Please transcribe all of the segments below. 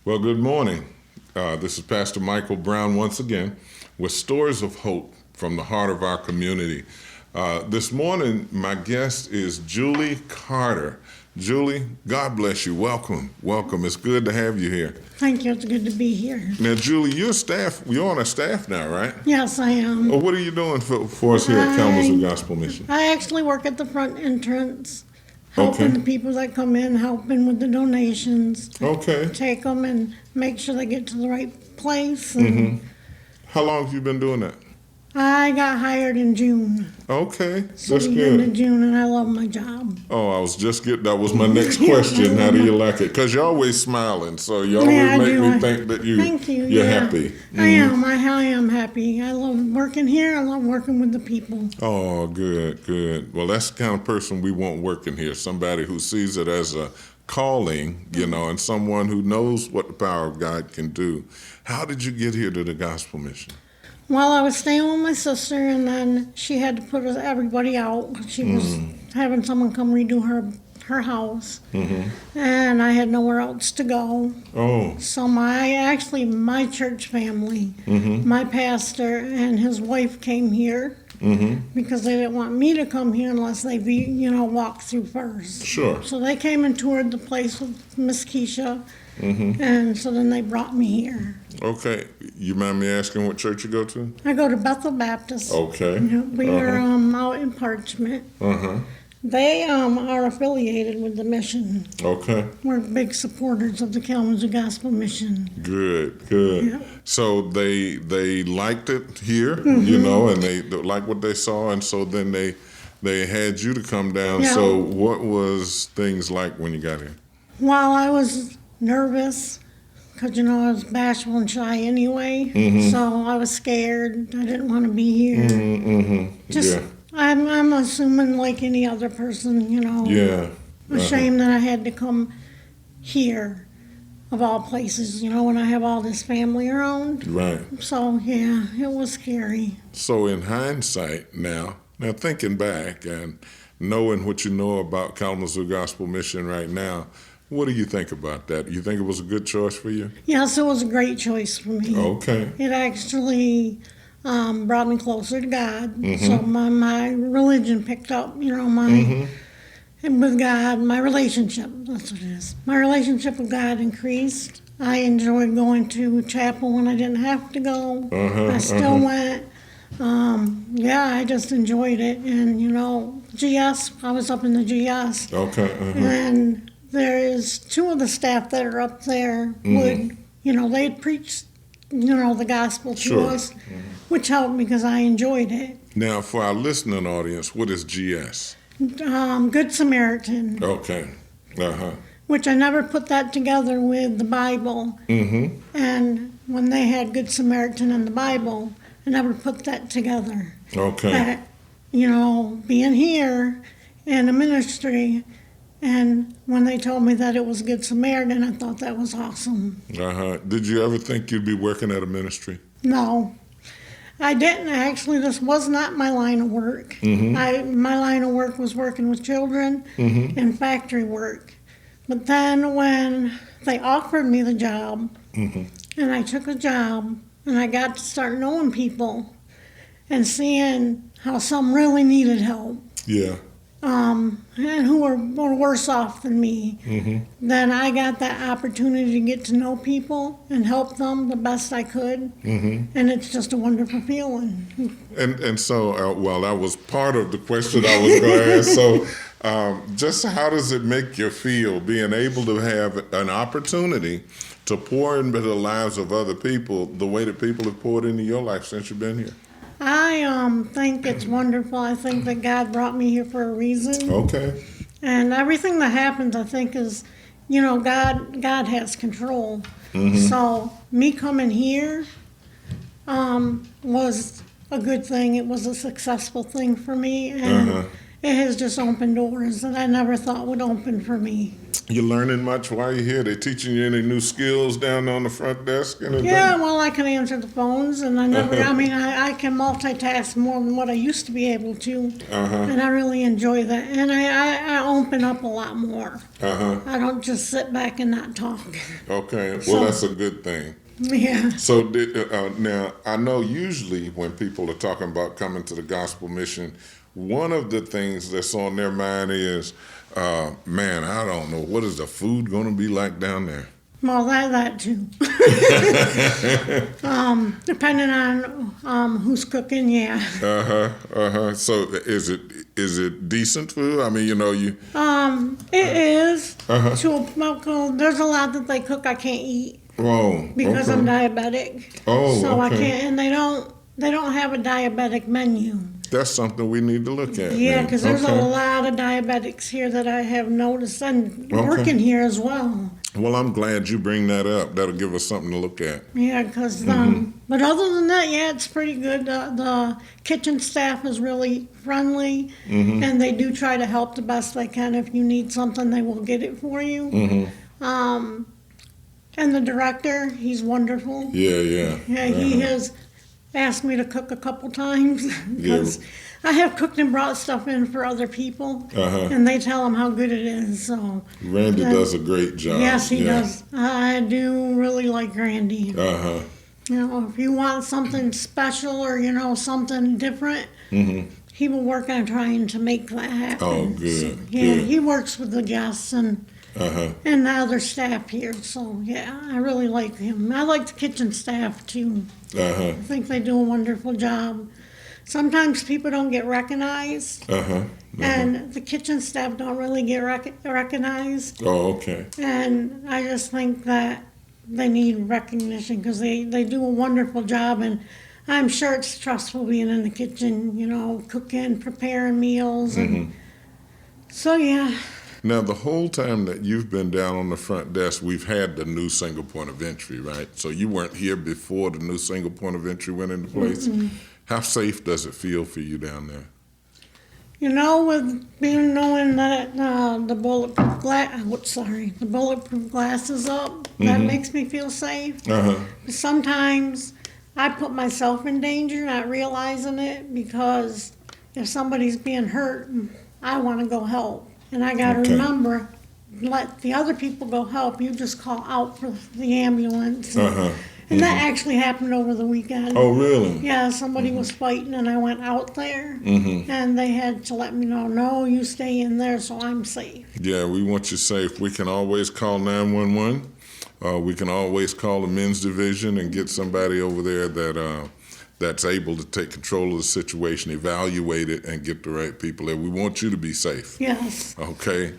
Well, good morning. This is Pastor Michael Brown once again with Stories of Hope from the heart of our community. This morning, my guest is Julie Carter. Julie, God bless you. Welcome. Welcome. It's good to have you here. Thank you. It's good to be here. Now, Julie, you're on a staff now, right? Yes, I am. Well, what are you doing for us here at Kalamazoo Gospel Mission? I actually work at the front entrance, helping the people that come in, helping with the donations. Okay. Take them and make sure they get to the right place. How long have you been doing that? I got hired in June. Okay, So that's the good. end of June, and I love my job. Oh, that was my next question. How do you like it? Because you're always smiling, so you always Yeah, I make do. me think that Thank you. you're Yeah. happy. I am. I am happy. I love working here. I love working with the people. Oh, good. Well, that's the kind of person we want working here. Somebody who sees it as a calling, and someone who knows what the power of God can do. How did you get here to the Gospel Mission? Well, I was staying with my sister, and then she had to put everybody out. She was having someone come redo her house, and I had nowhere else to go. Oh. So my church family, my pastor and his wife came here because they didn't want me to come here unless they walked through first. Sure. So they came and toured the place with Miss Keisha, and so then they brought me here. Okay. You mind me asking what church you go to? I go to Bethel Baptist. Okay. We are out in Parchment. They are affiliated with the mission. Okay. We're big supporters of the Kalamazoo Gospel Mission. Good. Yeah. So they liked it here, and they liked what they saw, and so then they had you to come down. Yeah. So what was things like when you got here? Well, I was nervous because, I was bashful and shy anyway. So I was scared. I didn't want to be here. Just, Yeah. I'm assuming like any other person, Yeah. ashamed that I had to come here of all places, when I have all this family around. Right. So, yeah, it was scary. So in hindsight now thinking back and knowing what you know about Kalamazoo Gospel Mission right now, what do you think about that? You think it was a good choice for you? Yes, it was a great choice for me. Okay. It actually brought me closer to God. So my religion picked up, and with God, my relationship, that's what it is. My relationship with God increased. I enjoyed going to chapel when I didn't have to go. I still went. I just enjoyed it. And, GS, I was up in the GS. Okay. And there is two of the staff that are up there would, they'd preach, the gospel to us, which helped because I enjoyed it. Now, for our listening audience, what is GS? Good Samaritan. Okay. Which I never put that together with the Bible. And when they had Good Samaritan in the Bible, I never put that together. Okay. But, being here in a ministry, and when they told me that it was Good Samaritan, I thought that was awesome. Did you ever think you'd be working at a ministry? No, I didn't. Actually, this was not my line of work. My line of work was working with children and factory work. But then when they offered me the job, and I took a job, and I got to start knowing people and seeing how some really needed help. Yeah. And who were worse off than me, then I got that opportunity to get to know people and help them the best I could, and it's just a wonderful feeling. And so, that was part of the question I was going to ask. So, just how does it make you feel being able to have an opportunity to pour into the lives of other people the way that people have poured into your life since you've been here? I think it's wonderful. I think that God brought me here for a reason. Okay. And everything that happens, I think, is, God has control. So me coming here was a good thing. It was a successful thing for me. And it has just opened doors that I never thought would open for me. You learning much while you're here? They teaching you any new skills down on the front desk? Anything? Yeah, well, I can answer the phones, and I can multitask more than what I used to be able to, and I really enjoy that. And I open up a lot more. I don't just sit back and not talk. Okay, well, that's a good thing. Yeah. So now, I know usually when people are talking about coming to the gospel mission, one of the things that's on their mind is, man, I don't know, what is the food going to be like down there? Well, that too. Depending on who's cooking, yeah. So is it decent food? I mean, you. It is. There's a lot that they cook I can't eat. Oh. Because I'm diabetic. Oh. So okay. I can't, and they don't have a diabetic menu. That's something we need to look at. Yeah, because there's a lot of diabetics here that I have noticed, and working here as well. Well, I'm glad you bring that up. That'll give us something to look at. Yeah, because but other than that, yeah, it's pretty good. The kitchen staff is really friendly, and they do try to help the best they can. If you need something, they will get it for you. And the director, he's wonderful. Yeah. He has asked me to cook a couple times because I have cooked and brought stuff in for other people, and they tell him how good it is. So Randy does a great job. Yes, he does. I do really like Randy. If you want something special or something different, he will work on trying to make that happen. Oh, good. So, good. He works with the guests and the other staff here. So yeah, I really like him. I like the kitchen staff too. I think they do a wonderful job. Sometimes people don't get recognized, and the kitchen staff don't really get recognized. Oh, okay. And I just think that they need recognition because they do a wonderful job, and I'm sure it's stressful being in the kitchen, cooking, preparing meals, and so yeah. Now, the whole time that you've been down on the front desk, we've had the new single point of entry, right? So you weren't here before the new single point of entry went into place. How safe does it feel for you down there? With knowing that the bulletproof glass is up, that makes me feel safe. Sometimes I put myself in danger, not realizing it, because if somebody's being hurt, I want to go help. And I got to remember, let the other people go help. You just call out for the ambulance. And that actually happened over the weekend. Oh, really? Yeah, somebody was fighting, and I went out there, and they had to let me know, no, you stay in there so I'm safe. Yeah, we want you safe. We can always call 911. We can always call the men's division and get somebody over there that's able to take control of the situation, evaluate it, and get the right people there. We want you to be safe. Yes. Okay?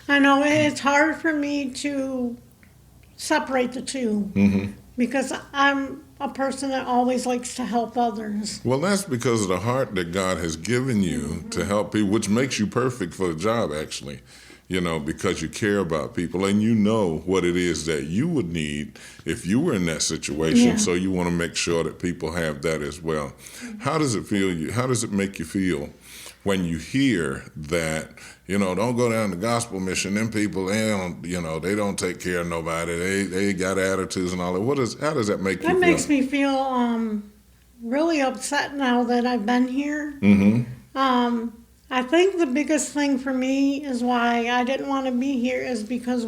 I know it's hard for me to separate the two because I'm a person that always likes to help others. Well, that's because of the heart that God has given you to help people, which makes you perfect for the job, actually. Because you care about people and you know what it is that you would need if you were in that situation. Yeah. So you want to make sure that people have that as well. How does it make you feel when you hear that, don't go down to gospel mission, them people, they don't take care of nobody. They got attitudes and all that. How does that make you feel? That makes me feel really upset now that I've been here. I think the biggest thing for me is why I didn't want to be here is because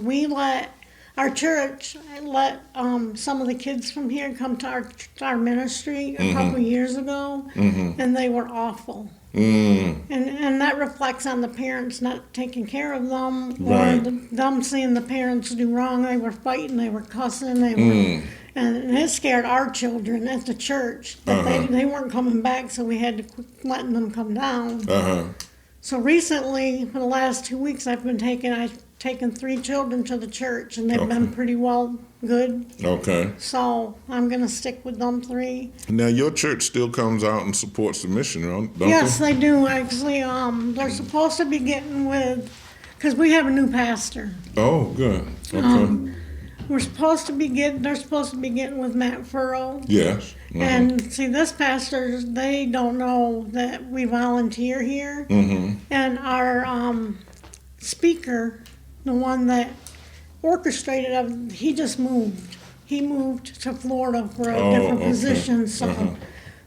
our church let some of the kids from here come to our ministry a couple years ago, and they were awful. And that reflects on the parents not taking care of them, or them seeing the parents do wrong. They were fighting, they were cussing, and it scared our children at the church that they weren't coming back, so we had to quit letting them come down. So recently, for the last 2 weeks, I've taken 3 children to the church, and they've been pretty good. Okay. So I'm going to stick with them 3. Now, your church still comes out and supports the mission, don't they? Yes, they do, actually. They're supposed to be getting with, because we have a new pastor. Oh, good. Okay. They're supposed to be getting with Matt Furrow. Yes. And see, this pastor, they don't know that we volunteer here. And our speaker the one that orchestrated it, he just moved. He moved to Florida for a different position, so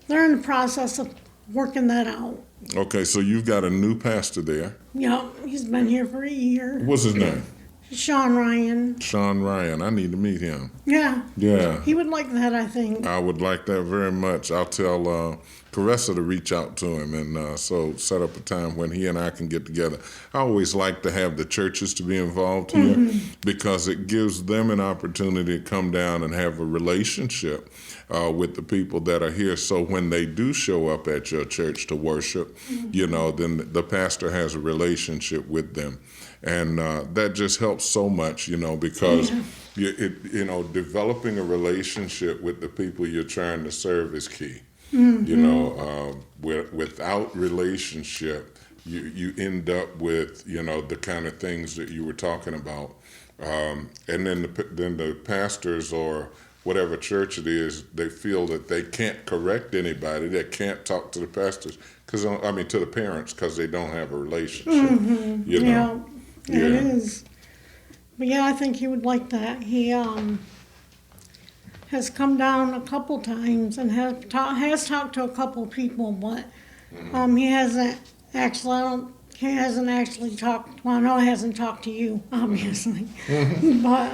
they're in the process of working that out. Okay, so you've got a new pastor there. Yeah, he's been here for a year. What's his name? Sean Ryan. Sean Ryan. I need to meet him. Yeah. Yeah. He would like that, I think. I would like that very much. I'll tell Caressa to reach out to him and so set up a time when he and I can get together. I always like to have the churches to be involved here because it gives them an opportunity to come down and have a relationship with the people that are here. So when they do show up at your church to worship, then the pastor has a relationship with them. And that just helps so much, because developing a relationship with the people you're trying to serve is key. Without relationship, you end up with the kind of things that you were talking about, and then the pastors or whatever church it is, they feel that they can't correct anybody, they can't talk to the pastors to the parents because they don't have a relationship. It is. But yeah, I think he would like that. He has come down a couple times and has talked to a couple people, but he hasn't actually talked. Well, no, he hasn't talked to you, obviously. But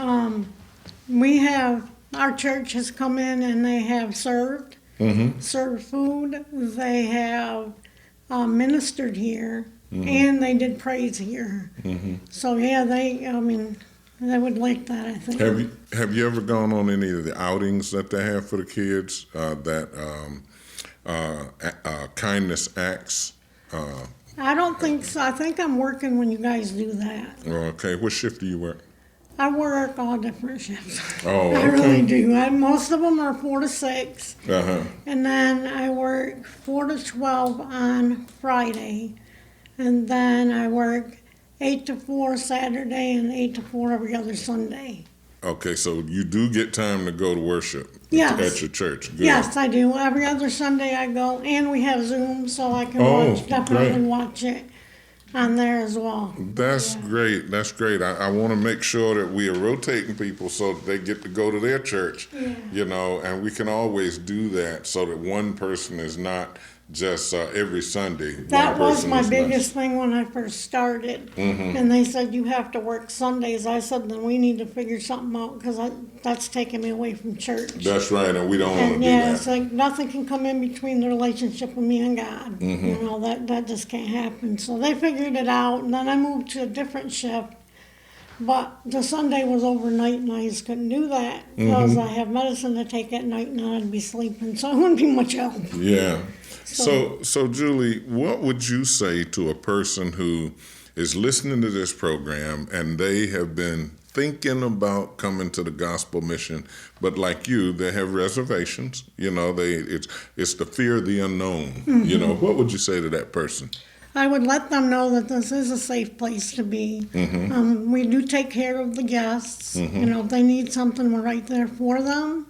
our church has come in and they have served food. They have ministered here. And they did praise here. So yeah, they would like that, I think. Have you ever gone on any of the outings that they have for the kids? Kindness acts. I don't think so. I think I'm working when you guys do that. Okay, what shift do you work? I work all different shifts. Oh, okay. I really do. Most of them are 4 to 6, and then I work 4 to 12 on Friday. And then I work 8 to 4 Saturday and 8 to 4 every other Sunday. Okay, so you do get time to go to worship at your church. Good. Yes, I do. Every other Sunday I go, and we have Zoom, so I can definitely watch it on there as well. That's great. That's great. I want to make sure that we are rotating people so that they get to go to their church, and we can always do that so that one person is not just every Sunday. That was my biggest thing when I first started. And they said, you have to work Sundays. I said, then we need to figure something out because that's taking me away from church. That's right, and we don't want to do that. Yeah, it's like nothing can come in between the relationship with me and God. That just can't happen. So they figured it out, and then I moved to a different shift. But the Sunday was overnight, and I just couldn't do that because I have medicine to take at night, and I'd be sleeping, so it wouldn't be much help. Yeah. So Julie, what would you say to a person who is listening to this program and they have been thinking about coming to the Gospel Mission, but like you, they have reservations? It's the fear of the unknown. What would you say to that person? I would let them know that this is a safe place to be. We do take care of the guests. If they need something, we're right there for them.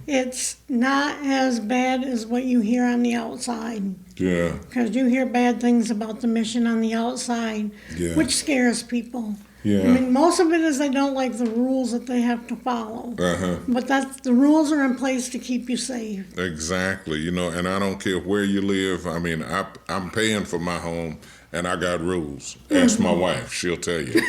It's not as bad as what you hear on the outside. Yeah. Because you hear bad things about the mission on the outside, which scares people. Yeah. Most of it is they don't like the rules that they have to follow. But the rules are in place to keep you safe. Exactly. And I don't care where you live. I'm paying for my home, and I got rules. Ask my wife; she'll tell you.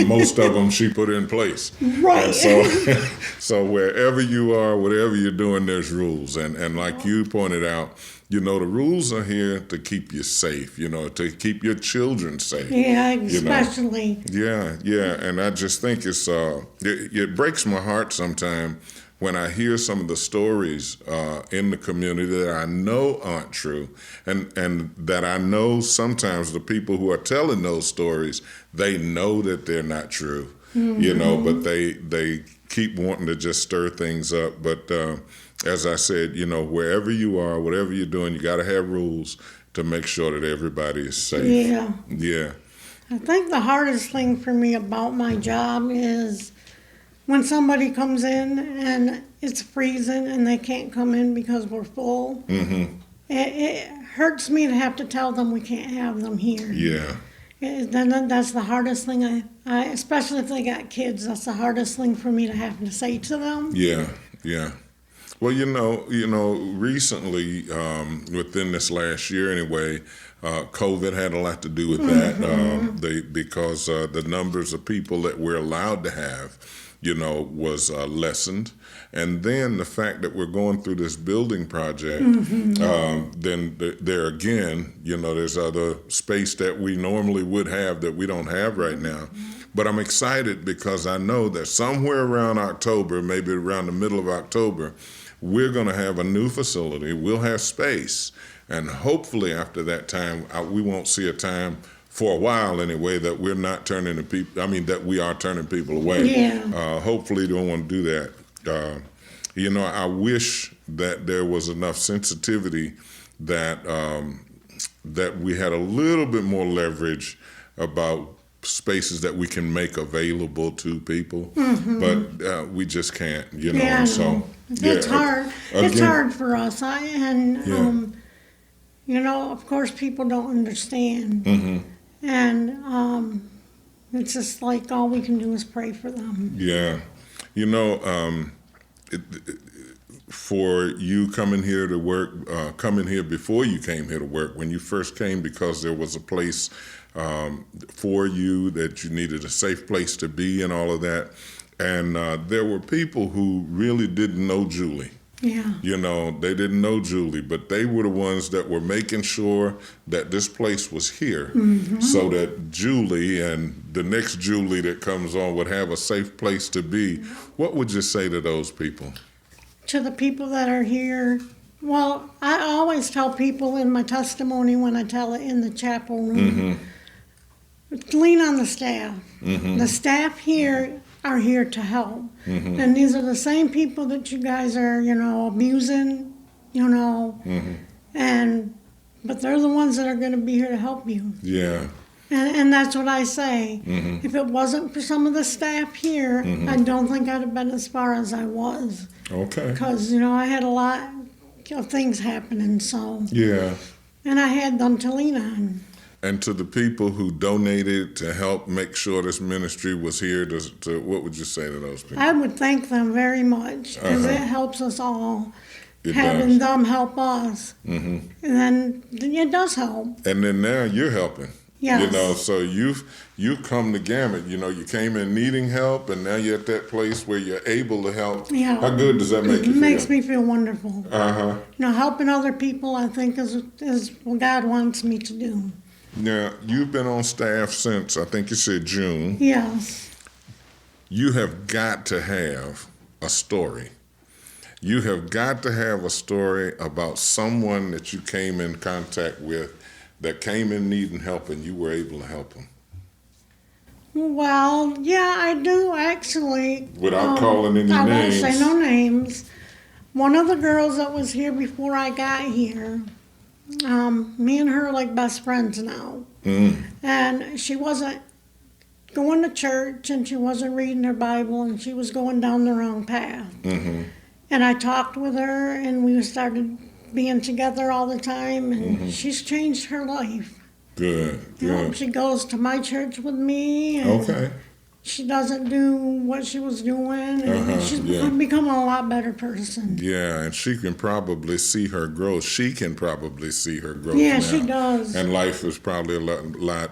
Most of them she put in place. Right. And so wherever you are, whatever you're doing, there's rules. And like you pointed out, the rules are here to keep you safe, to keep your children safe. Yeah, especially. Yeah. And I just think it breaks my heart sometimes when I hear some of the stories in the community that I know aren't true, and that I know sometimes the people who are telling those stories, they know that they're not true, but they keep wanting to just stir things up. But as I said, wherever you are, whatever you're doing, you got to have rules to make sure that everybody is safe. Yeah. I think the hardest thing for me about my job is when somebody comes in and it's freezing and they can't come in because we're full. It hurts me to have to tell them we can't have them here. Yeah. then that's the hardest thing. I especially if they got kids, that's the hardest thing for me to have to say to them. Yeah, yeah. Well, recently, within this last year anyway, COVID had a lot to do with that. Because the numbers of people that we're allowed to have, was lessened. And then the fact that we're going through this building project, then there again, there's other space that we normally would have that we don't have right now. But I'm excited because I know that somewhere around October, maybe around the middle of October, we're going to have a new facility. We'll have space. And hopefully after that time, we won't see a time for a while anyway that we're not turning that we are turning people away. Yeah. Hopefully don't want to do that. I wish that there was enough sensitivity that that we had a little bit more leverage about spaces that we can make available to people, but we just can't, Yeah, so it's hard. It's hard for us. Of course, people don't understand, and it's just like all we can do is pray for them. Yeah, for you coming here to work, coming here before you came here to work, when you first came, because there was a place for you that you needed a safe place to be and all of that. And there were people who really didn't know Julie. Yeah. They didn't know Julie, but they were the ones that were making sure that this place was here so that Julie and the next Julie that comes on would have a safe place to be. What would you say to those people? To the people that are here, well, I always tell people in my testimony when I tell it in the chapel room, lean on the staff. The staff here are here to help. And these are the same people that you guys are, abusing, but they're the ones that are going to be here to help you. Yeah. And that's what I say. If it wasn't for some of the staff here, I don't think I'd have been as far as I was. Okay. Because, I had a lot of things happening, so. Yeah. And I had them to lean on. And to the people who donated to help make sure this ministry was here, what would you say to those people? I would thank them very much, because it helps us all. It having does. them help us. And then it does help. And then now you're helping. Yes. So you've come the gamut. You came in needing help, and now you're at that place where you're able to help. Yeah. How good does that make you feel? It makes me feel wonderful. Uh-huh. Helping other people, I think, is what God wants me to do. Now, you've been on staff since, I think you said June. Yes. You have got to have a story. You have got to have a story about someone that you came in contact with that came in needing help and you were able to help them. Well, yeah, I do actually. Without calling any names. I won't say no names. One of the girls that was here before I got here, me and her are like best friends now. And she wasn't going to church and she wasn't reading her Bible and she was going down the wrong path. And I talked with her and we started being together all the time, and she's changed her life. Good. She goes to my church with me, and she doesn't do what she was doing, and she's become a lot better person. Yeah, and she can probably see her growth. She can probably see her growth Yeah, now. she does. And life is probably a lot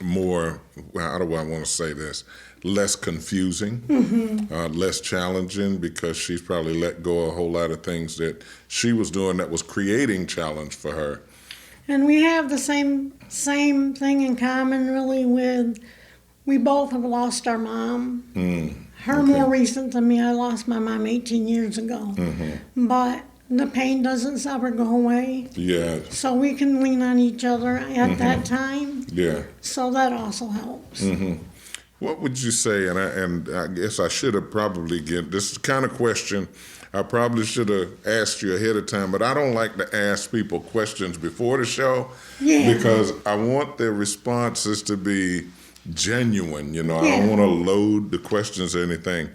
more, how do I want to say this, less confusing, less challenging, because she's probably let go of a whole lot of things that she was doing that was creating challenge for her. And we have the same thing in common, really, with, we both have lost our mom. Her more recent than me. I lost my mom 18 years ago. But the pain doesn't ever go away. Yeah. So we can lean on each other at that time. Yeah. So that also helps. What would you say, and I guess I should have probably this is the kind of question I probably should have asked you ahead of time, but I don't like to ask people questions before the show because I want their responses to be genuine. I don't want to load the questions or anything.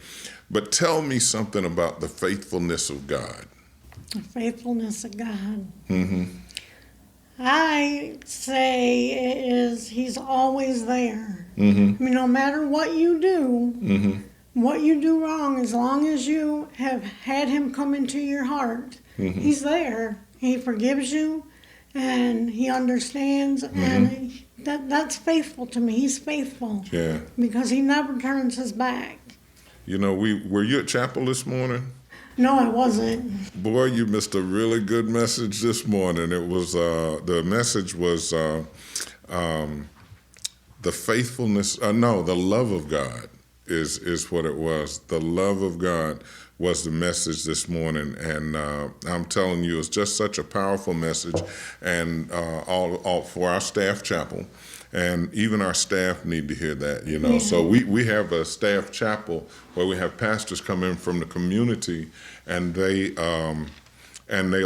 But tell me something about the faithfulness of God. The faithfulness of God. I say it is he's always there. Mm-hmm. I mean, no matter what you do, Mm-hmm. what you do wrong, as long as you have had him come into your heart, Mm-hmm. he's there. He forgives you, and he understands, and that's faithful to me. He's faithful Yeah. because he never turns his back. You know, were you at chapel this morning? No, I wasn't. Boy, you missed a really good message this morning. It was the message was the faithfulness. No, the love of God is what it was. The love of God was the message this morning, and I'm telling you, it's just such a powerful message, and all for our staff chapel. And even our staff need to hear that, you know. Yeah. So we have a staff chapel where we have pastors come in from the community, and they'll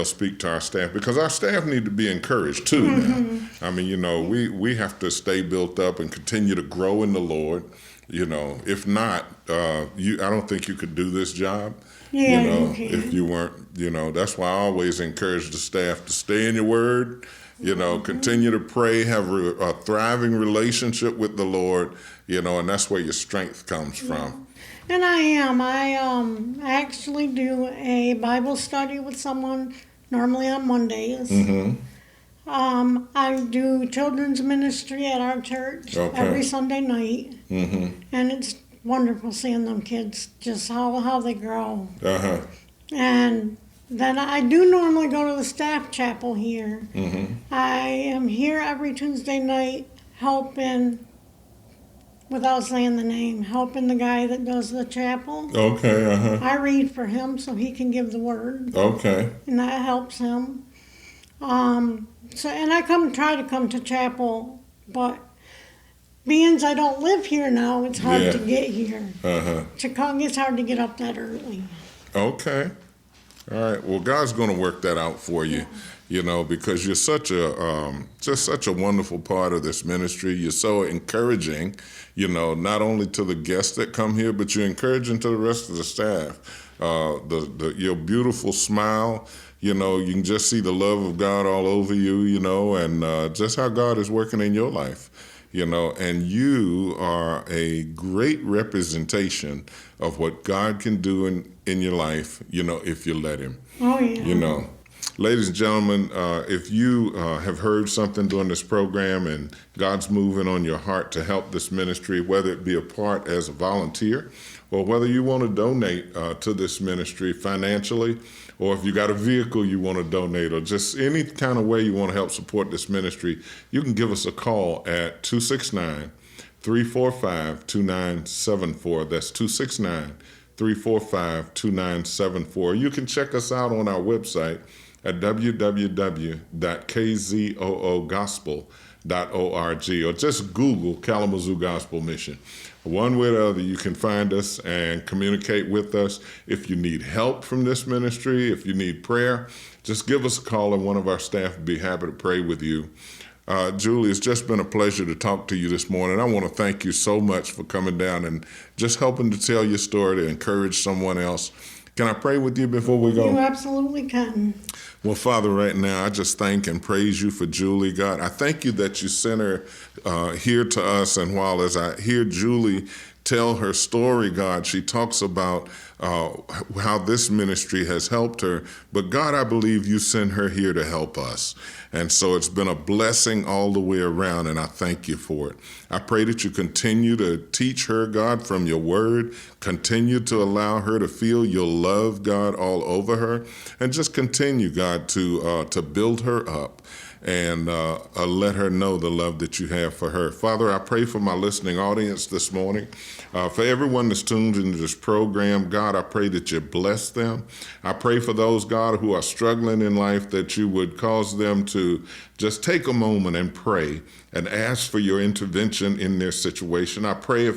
speak to our staff, because our staff need to be encouraged too. Now, I mean, you know, we have to stay built up and continue to grow in the Lord. You know, if not, I don't think you could do this job. Yeah, you know, you can. if you weren't, you know, that's why I always encourage the staff to stay in your word. You know, continue to pray, have a thriving relationship with the Lord, you know, and that's where your strength comes from. And I am. I actually do a Bible study with someone normally on Mondays. I do children's ministry at our church every Sunday night, and it's wonderful seeing them kids just how they grow. And then I do normally go to the staff chapel here. I am here every Tuesday night helping, without saying the name, helping the guy that does the chapel. I read for him so he can give the word. And that helps him. So, and I try to come to chapel, but being I don't live here now, it's hard to get here. To come, it's hard to get up that early. Okay. All right. Well, God's going to work that out for you, you know, because you're such a wonderful part of this ministry. You're so encouraging, you know, not only to the guests that come here, but you're encouraging to the rest of the staff. Your beautiful smile, you know, you can just see the love of God all over you, you know, and just how God is working in your life. You know, and you are a great representation of what God can do in your life, you know, if you let him. Oh, yeah. You know, ladies and gentlemen, if you have heard something during this program and God's moving on your heart to help this ministry, whether it be a part as a volunteer or whether you want to donate to this ministry financially, or if you got a vehicle you want to donate, or just any kind of way you want to help support this ministry, you can give us a call at 269-345-2974. That's 269-345-2974. You can check us out on our website at www.kzoogospel.org, or just Google Kalamazoo Gospel Mission. One way or the other, you can find us and communicate with us. If you need help from this ministry, if you need prayer, just give us a call and one of our staff will be happy to pray with you. Julie, it's just been a pleasure to talk to you this morning. I want to thank you so much for coming down and just helping to tell your story to encourage someone else. Can I pray with you before we go? You absolutely can. Well, Father, right now, I just thank and praise you for Julie, God. I thank you that you sent her here to us. And while as I hear Julie tell her story, God, she talks about how this ministry has helped her. But God, I believe you sent her here to help us. And so it's been a blessing all the way around, and I thank you for it. I pray that you continue to teach her, God, from your word. Continue to allow her to feel your love, God, all over her. And just continue, God, to build her up and let her know the love that you have for her. Father, I pray for my listening audience this morning. For everyone that's tuned into this program, God, I pray that you bless them. I pray for those, God, who are struggling in life, that you would cause them to just take a moment and pray and ask for your intervention in their situation. I pray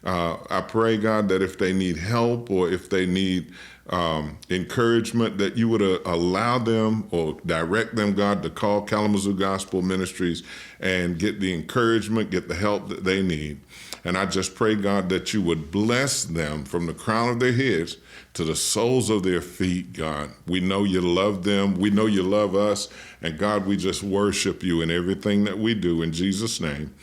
God, that if they need help or if they need encouragement, that you would allow them or direct them, God, to call Kalamazoo Gospel Ministries and get the encouragement, get the help that they need. And I just pray, God, that you would bless them from the crown of their heads to the soles of their feet, God. We know you love them. We know you love us. And God, we just worship you in everything that we do. In Jesus' name,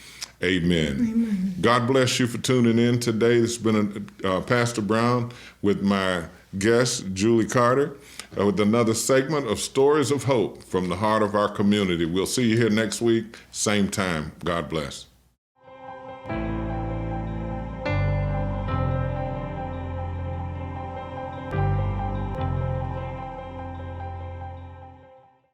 amen. Amen. God bless you for tuning in today. This has been Pastor Brown with my guest, Julie Carter, with another segment of Stories of Hope from the heart of our community. We'll see you here next week, same time. God bless.